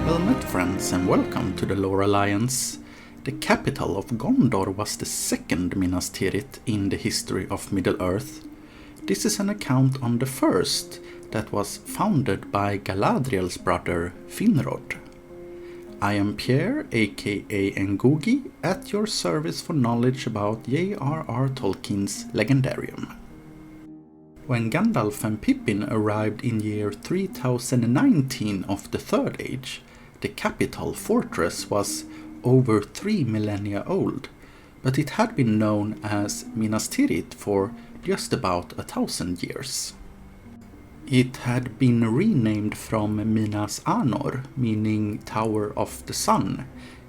Well met, friends, and welcome to the Lore Alliance. The capital of Gondor was the second Minas Tirith in the history of Middle-earth. This is an account on the first, that was founded by Galadriel's brother Finrod. I am Pierre, aka Ngugi, at your service for knowledge about J.R.R. Tolkien's Legendarium. When Gandalf and Pippin arrived in year 3019 of the Third Age, the capital fortress was over 3 millennia old, but it had been known as Minas Tirith for just about 1,000 years. It had been renamed from Minas Anor, meaning Tower of the Sun,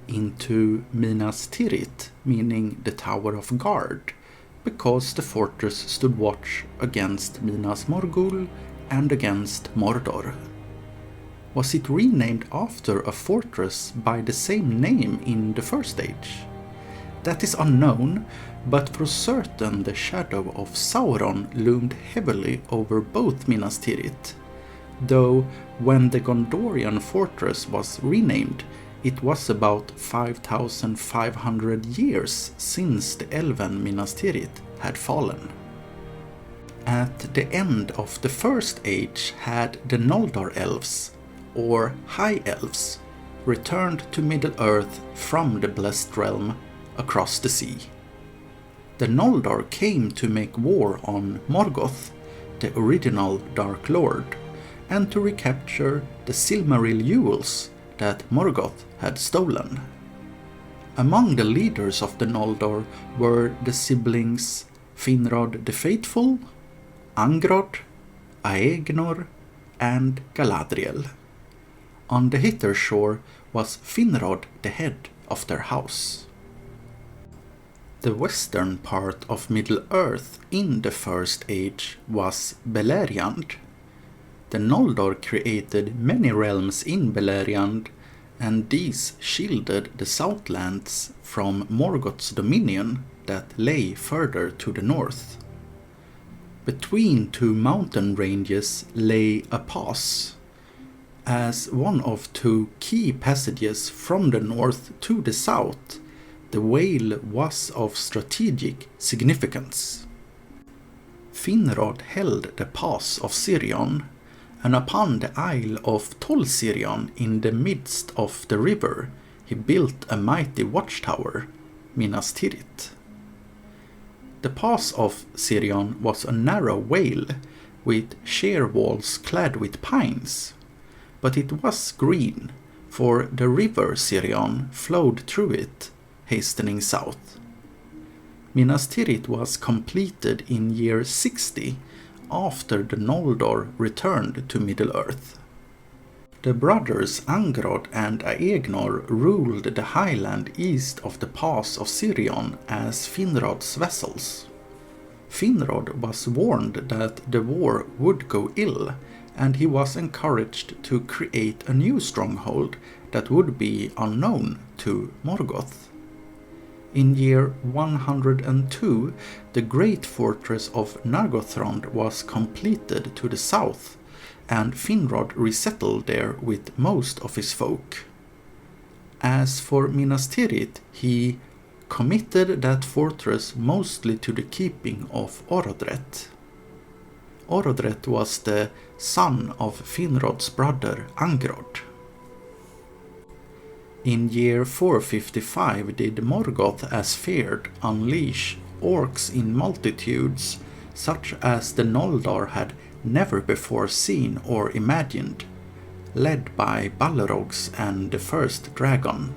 into Minas Tirith, meaning the Tower of Guard, because the fortress stood watch against Minas Morgul and against Mordor. Was it renamed after a fortress by the same name in the First Age? That is unknown, but for certain the shadow of Sauron loomed heavily over both Minas Tirith, though when the Gondorian fortress was renamed, it was about 5,500 years since the elven Minas Tirith had fallen. At the end of the First Age had the Noldor elves, or High Elves, returned to Middle-earth from the Blessed Realm across the sea. The Noldor came to make war on Morgoth, the original Dark Lord, and to recapture the Silmaril jewels that Morgoth had stolen. Among the leaders of the Noldor were the siblings Finrod the Faithful, Angrod, Aegnor, and Galadriel. On the hither shore was Finrod the head of their house. The western part of Middle-earth in the First Age was Belleriand. The Noldor created many realms in Belleriand, and these shielded the Southlands from Morgoth's dominion that lay further to the north. Between two mountain ranges lay a pass, as one of two key passages from the north to the south. The Whale was of strategic significance. Finrod held the pass of Sirion, and upon the isle of Tol-Sirion in the midst of the river, he built a mighty watchtower, Minas Tirith. The pass of Sirion was a narrow vale, with sheer walls clad with pines, but it was green, for the river Sirion flowed through it, hastening south. Minas Tirith was completed in year 60, after the Noldor returned to Middle-earth. The brothers Angrod and Aegnor ruled the highland east of the pass of Sirion as Finrod's vassals. Finrod was warned that the war would go ill, and he was encouraged to create a new stronghold that would be unknown to Morgoth. In year 102, the great fortress of Nargothrond was completed to the south, and Finrod resettled there with most of his folk. As for Minas Tirith, he committed that fortress mostly to the keeping of Orodreth. Orodreth was the son of Finrod's brother Angrod. In year 455 did Morgoth, as feared, unleash orcs in multitudes, such as the Noldor had never before seen or imagined, led by Balrogs and the first dragon.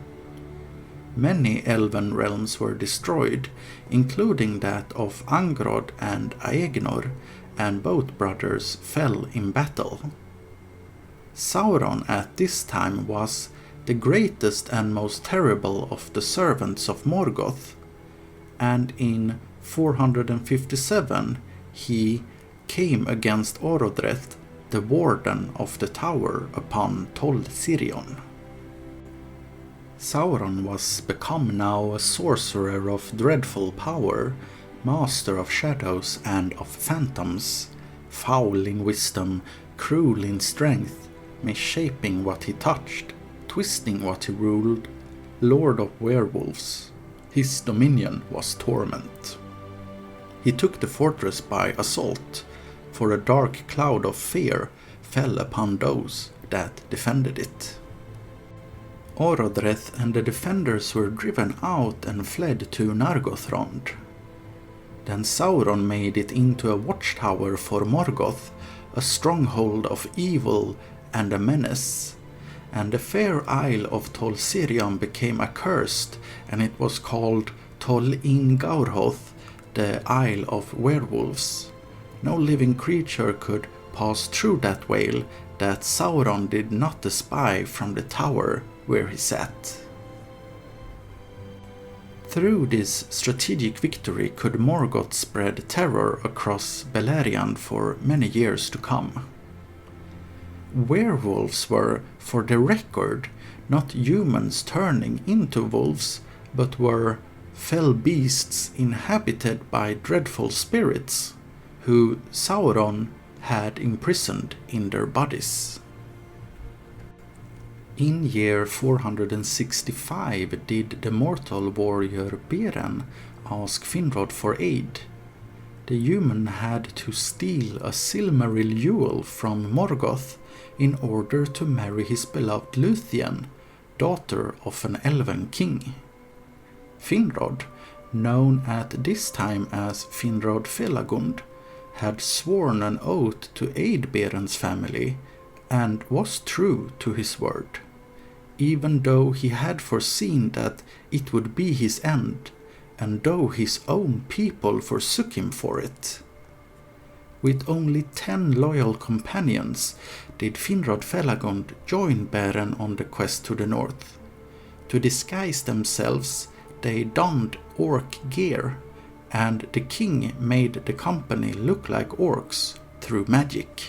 Many elven realms were destroyed, including that of Angrod and Aegnor, and both brothers fell in battle. Sauron at this time was the greatest and most terrible of the servants of Morgoth, and in 457 he came against Orodreth, the warden of the tower upon Tol-Sirion. Sauron was become now a sorcerer of dreadful power, master of shadows and of phantoms, foul in wisdom, cruel in strength, missaping what he touched, twisting what he ruled, Lord of Werewolves. His dominion was torment. He took the fortress by assault, for a dark cloud of fear fell upon those that defended it. Orodreth and the defenders were driven out and fled to Nargothrond. Then Sauron made it into a watchtower for Morgoth, a stronghold of evil and a menace, and the fair isle of Tol-in-Gaurhoth became accursed, and it was called Tol-in-Gaurhoth, the Isle of Werewolves. No living creature could pass through that vale that Sauron did not espy from the tower where he sat. Through this strategic victory could Morgoth spread terror across Belleriand for many years to come. Werewolves were, for the record, not humans turning into wolves, but were fell beasts inhabited by dreadful spirits, who Sauron had imprisoned in their bodies. In year 465 did the mortal warrior Beren ask Finrod for aid. The human had to steal a Silmaril jewel from Morgoth in order to marry his beloved Luthien, daughter of an elven king. Finrod, known at this time as Finrod Felagund, had sworn an oath to aid Beren's family and was true to his word, even though he had foreseen that it would be his end, and though his own people forsook him for it. With only 10 loyal companions did Finrod Felagund join Beren on the quest to the north. To disguise themselves, they donned orc gear, and the king made the company look like orcs through magic.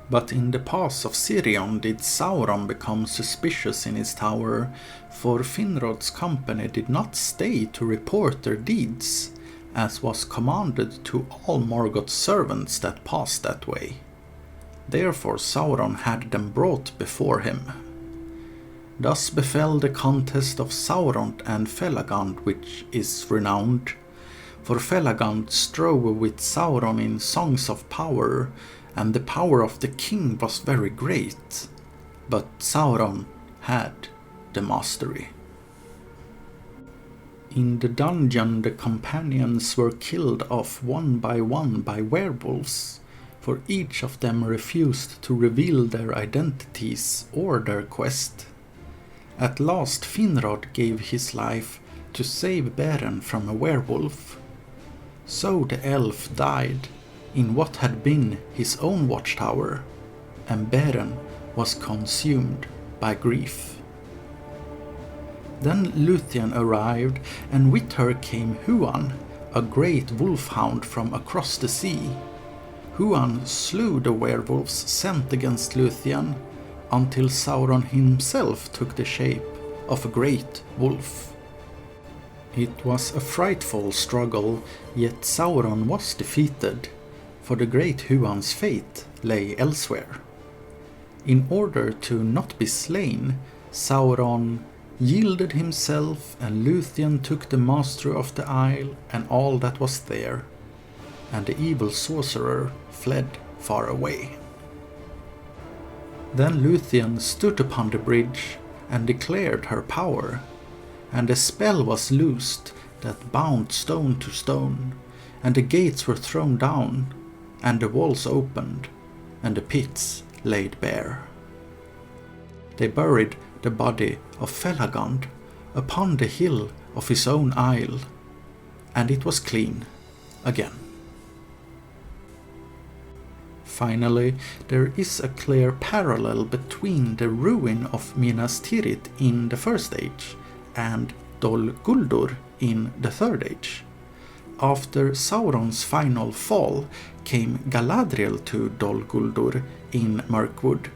But in the pass of Sirion did Sauron become suspicious in his tower, for Finrod's company did not stay to report their deeds, as was commanded to all Morgoth's servants that passed that way. Therefore Sauron had them brought before him. Thus befell the contest of Sauron and Felagund, which is renowned, for Felagund strove with Sauron in songs of power, and the power of the king was very great, but Sauron had the mastery. In the dungeon the companions were killed off one by werewolves, for each of them refused to reveal their identities or their quest. At last Finrod gave his life to save Beren from a werewolf. So the elf died in what had been his own watchtower, and Beren was consumed by grief. Then Luthien arrived, and with her came Huan, a great wolfhound from across the sea. Huan slew the werewolves sent against Luthien, until Sauron himself took the shape of a great wolf. It was a frightful struggle, yet Sauron was defeated, for the great Huan's fate lay elsewhere. In order to not be slain, Sauron yielded himself, and Luthien took the mastery of the isle and all that was there, and the evil sorcerer fled far away. Then Luthien stood upon the bridge and declared her power, and a spell was loosed that bound stone to stone, and the gates were thrown down, and the walls opened, and the pits laid bare. They buried the body of Felagund upon the hill of his own isle, and it was clean again. Finally, there is a clear parallel between the ruin of Minas Tirith in the First Age and Dol Guldur in the Third Age. After Sauron's final fall came Galadriel to Dol Guldur in Mirkwood,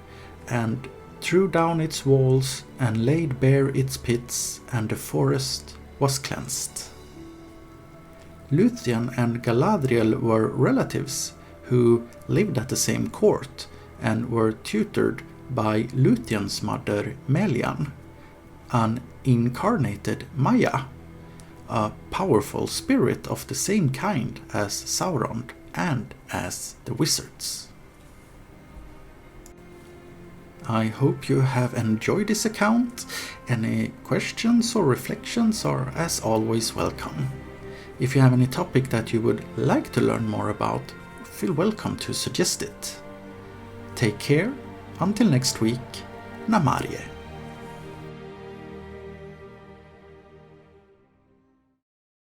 and threw down its walls and laid bare its pits, and the forest was cleansed. Luthien and Galadriel were relatives who lived at the same court and were tutored by Luthien's mother Melian, an incarnated Maya, a powerful spirit of the same kind as Sauron and as the wizards. I hope you have enjoyed this account. Any questions or reflections are as always welcome. If you have any topic that you would like to learn more about, feel welcome to suggest it. Take care, until next week, Namarje.